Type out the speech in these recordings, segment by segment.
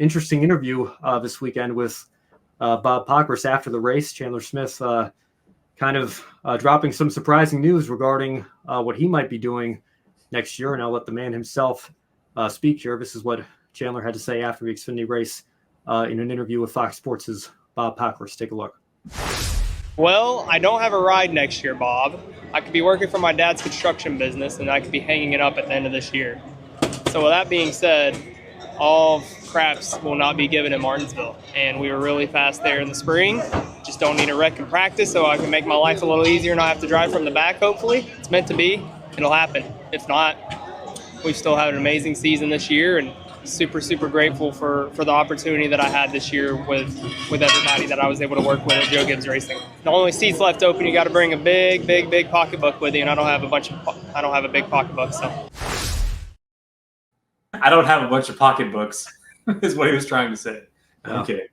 interesting interview this weekend with Bob Pockrass after the race. Chandler Smith kind of dropping some surprising news regarding what he might be doing next year. And I'll let the man himself speak here. This is what Chandler had to say after the Xfinity race in an interview with Fox Sports' Bob Pockrass. Take a look. Well, I don't have a ride next year, Bob. I could be working for my dad's construction business, and I could be hanging it up at the end of this year. So with that being said, all craps will not be given in Martinsville. And we were really fast there in the spring. Just don't need a wreck in practice, so I can make my life a little easier and not have to drive from the back, hopefully. It's meant to be. It'll happen. If not, we've still had an amazing season this year, and super, super grateful for the opportunity that I had this year with everybody that I was able to work with at Joe Gibbs Racing. The only seats left open, you got to bring a big, big, big pocketbook with you, and I don't have a big pocketbook, so. I don't have a bunch of pocketbooks, is what he was trying to say. Yeah. Okay.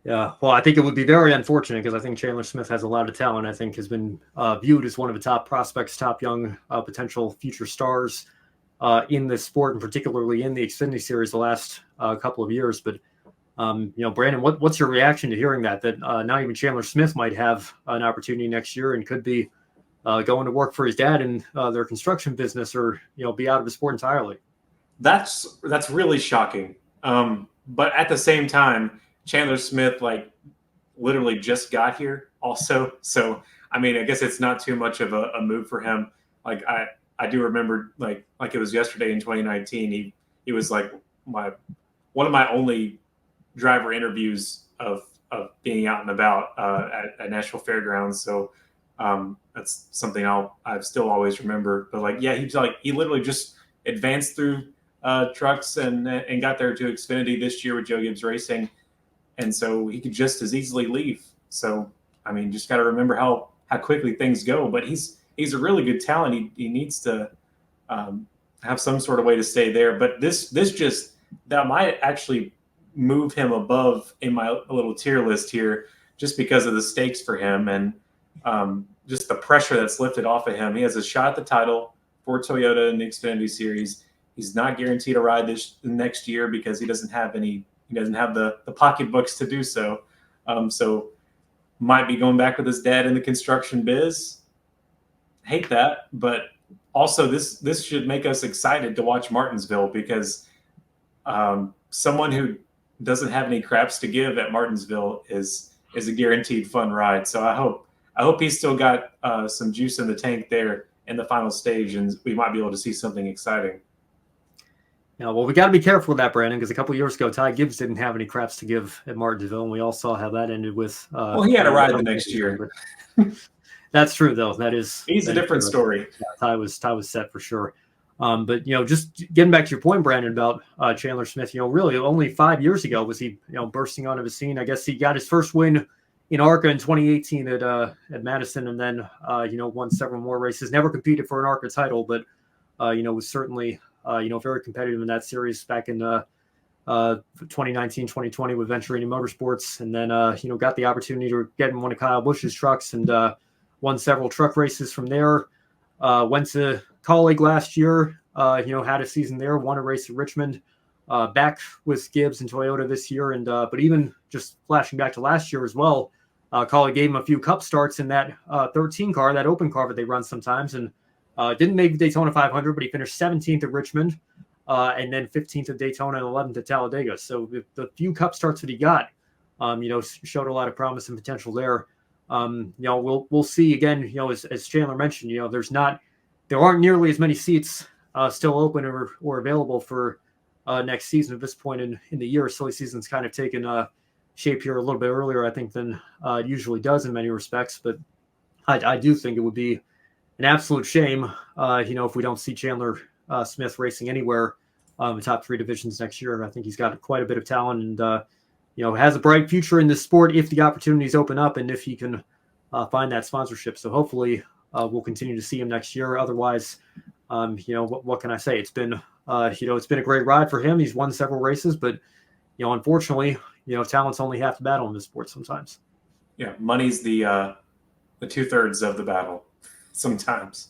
Yeah, well, I think it would be very unfortunate because I think Chandler Smith has a lot of talent. I think has been viewed as one of the top prospects, top young potential future stars in this sport, and particularly in the Xfinity Series the last couple of years. But Brandon, what's your reaction to hearing that not even Chandler Smith might have an opportunity next year and could be going to work for his dad in their construction business, or be out of the sport entirely? That's really shocking. But at the same time, Chandler Smith literally just got here also. So I mean, I guess it's not too much of a move for him. I do remember like it was yesterday in 2019. He was like one of my only driver interviews of being out and about at Nashville Fairgrounds. So that's something I've still always remember. But he literally just advanced through trucks and got there to Xfinity this year with Joe Gibbs Racing, and so he could just as easily leave. So I mean, just got to remember how quickly things go. But he's a really good talent. He needs to have some sort of way to stay there. But that might actually move him above in my little tier list here, just because of the stakes for him and just the pressure that's lifted off of him. He has a shot at the title for Toyota in the Xfinity Series. He's not guaranteed a ride this next year because he doesn't have the pocketbooks to do so. So might be going back with his dad in the construction biz. Hate that, but also this should make us excited to watch Martinsville, because someone who doesn't have any craps to give at Martinsville is a guaranteed fun ride. So I hope he's still got some juice in the tank there in the final stage, and we might be able to see something exciting. Yeah, well, we got to be careful with that, Brandon, because a couple of years ago, Ty Gibbs didn't have any craps to give at Martinsville, and we all saw how that ended with. Well, he had a ride the next year. That's true, though. He's a different story. Yeah, Ty was set for sure. But just getting back to your point, Brandon, about Chandler Smith, really only 5 years ago was he bursting onto the scene. I guess he got his first win in ARCA in 2018 at Madison, and then won several more races. Never competed for an ARCA title, but was certainly very competitive in that series back in 2019, 2020 with Venturini Motorsports, and then got the opportunity to get in one of Kyle Busch's trucks and won several truck races from there. Went to Colleague last year, had a season there, won a race at Richmond, back with Gibbs and Toyota this year. And but even just flashing back to last year as well, Colleague gave him a few cup starts in that 13 car, that open car that they run sometimes, and didn't make the Daytona 500, but he finished 17th at Richmond, and then 15th at Daytona and 11th at Talladega. So the few cup starts that he got, showed a lot of promise and potential there. We'll see again, as Chandler mentioned, there aren't nearly as many seats still open or available for next season at this point in the year. Silly season's kind of taken shape here a little bit earlier, I think, than it usually does in many respects. But I do think it would be an absolute shame, if we don't see Chandler Smith racing anywhere in the top three divisions next year. I think he's got quite a bit of talent and, has a bright future in this sport if the opportunities open up and if he can find that sponsorship. So hopefully we'll continue to see him next year. Otherwise, what can I say? It's been, it's been a great ride for him. He's won several races, but, unfortunately, talent's only half the battle in this sport sometimes. Yeah, money's the 2/3 of the battle sometimes.